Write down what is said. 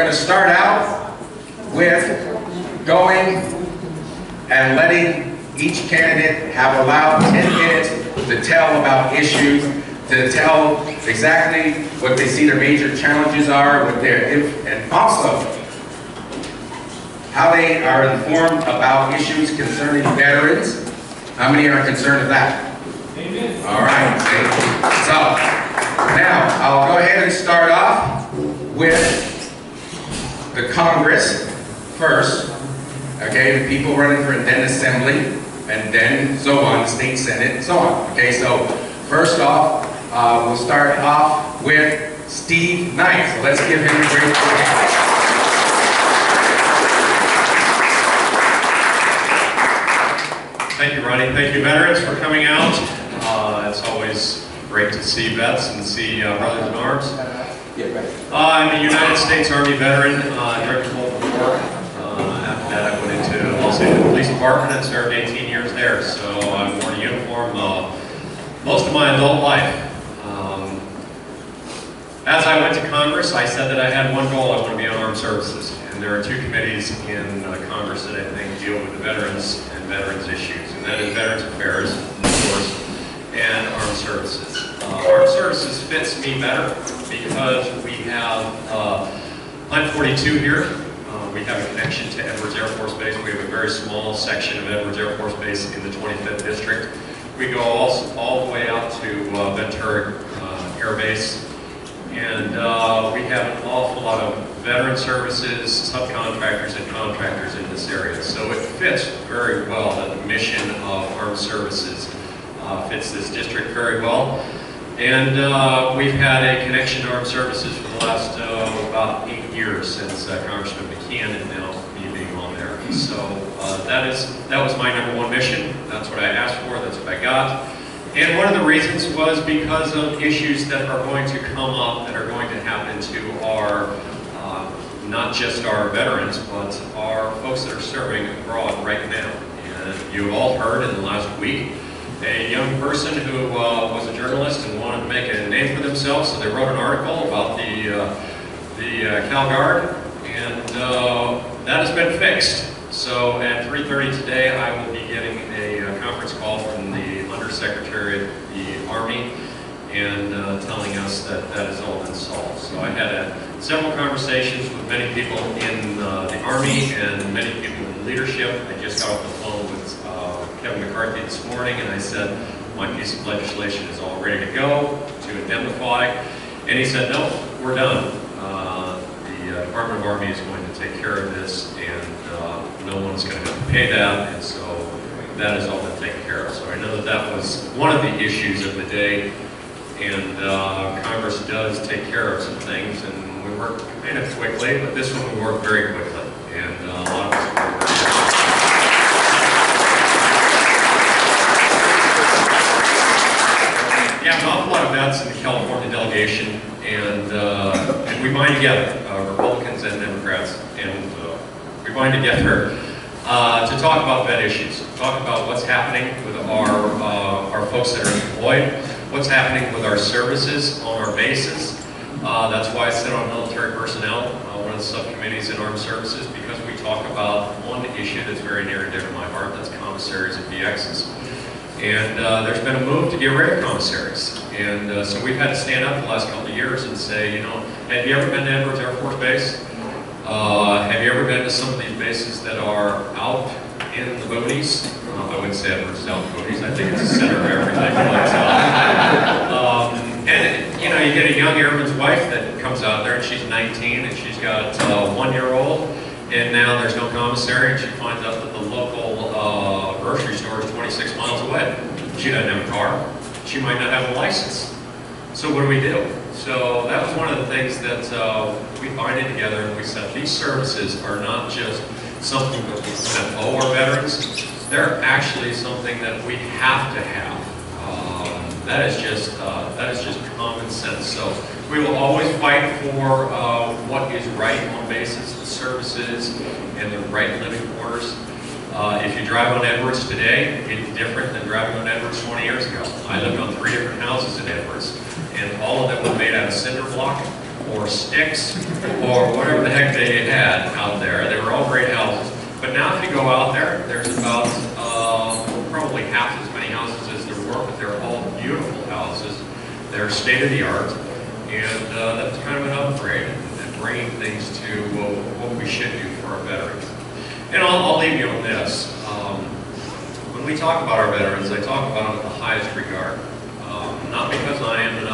going to start out with going and letting each candidate have allowed 10 minutes to tell about issues, to tell exactly what they see their major challenges are, what and also how they are informed about issues concerning veterans. How many are concerned with that? Amen. All right. So now I'll go ahead and start off with the Congress first. Okay, the people running for then Assembly, and then so on, State Senate, and so on. Okay, so first off, we'll start off with Steve Knight. So let's give him a great applause. Thank you, Ronnie. Thank you, veterans, for coming out. It's always great to see vets and see brothers in arms. I'm a United States Army veteran, director of Local 4. After that, I went into Los Angeles Police Department and served 18 years there. So I wore a uniform most of my adult life. As I went to Congress, I said that I had one goal: I want to be on armed services. And there are two committees in Congress that I think deal with the veterans and veterans issues, and that is Veterans Affairs, of course, and Armed Services. Armed Services fits me better because we have Plant 42 here. We have a connection to Edwards Air Force Base. We have a very small section of Edwards Air Force Base in the 25th District. We go all the way out to Ventura Air Base. And we have an awful lot of veteran services, subcontractors, and contractors in this area. So it fits very well. The mission of Armed Services fits this district very well. And we've had a connection to Armed Services for the last about 8 years since Congressman McKeon and now me being on there. So that was my #1 mission. That's what I asked for. That's what I got. And one of the reasons was because of issues that are going to come up, that are going to happen to our, not just our veterans, but our folks that are serving abroad right now. And you've all heard in the last week, a young person who was a journalist and wanted to make a name for themselves, so they wrote an article about the Cal Guard, and that has been fixed. So at 3:30 today, I will be getting a conference call from the Undersecretary of the Army and telling us that that has all been solved. So I had several conversations with many people in the Army and many people in leadership. I just got off the phone with Kevin McCarthy this morning, and I said, my piece of legislation is all ready to go to indemnify. And he said, no, we're done. The Department of Army is going to take care of this, and no one's going to have to pay that, and so that has all been taken care of. So I know that that was one of the issues of the day, and Congress does take care of some things, and we work kind of quickly, but this one we work very quickly, and a lot of us work very quickly. Yeah, an awful lot of vets in the California delegation, and we bind together, Republicans and Democrats, and we bind together to talk about vet issues, talk about what's happening with our folks that are employed, what's happening with our services on our bases. That's why I sit on military personnel, one of the subcommittees in Armed Services, because we talk about one issue that's very near and dear to my heart, that's commissaries and VXs. And there's been a move to get rid of commissaries. And so we've had to stand up the last couple of years and say, you know, have you ever been to Edwards Air Force Base? Have you ever been to some of these bases that are out in the boonies? I wouldn't say Edwards is out in the boonies. I think it's the center of everything. And you know, you get a young airman's wife that comes out there and she's 19 and she's got a 1-year-old, and now there's no commissary, and she finds out that the local grocery store is 26 miles away. She doesn't have a car. She might not have a license. So what do we do? So that was one of the things that we binded together, and we said these services are not just something that owe our veterans. They're actually something that we have to have. That is just common sense. So we will always fight for what is right on basis, the services, and the right living quarters. If you drive on Edwards today, it's different than driving on Edwards 20 years ago. I lived on 3 different houses in Edwards, and all of them were made out of cinder block, or sticks or whatever the heck they had out there. They were all great houses. But now if you go out there, there's about probably half as many houses as there were, but they're all beautiful houses. They're state-of-the-art, and that's kind of an upgrade and bringing things to what we should do for our veterans. And I'll leave you on this. When we talk about our veterans, I talk about them with the highest regard. Not because I am an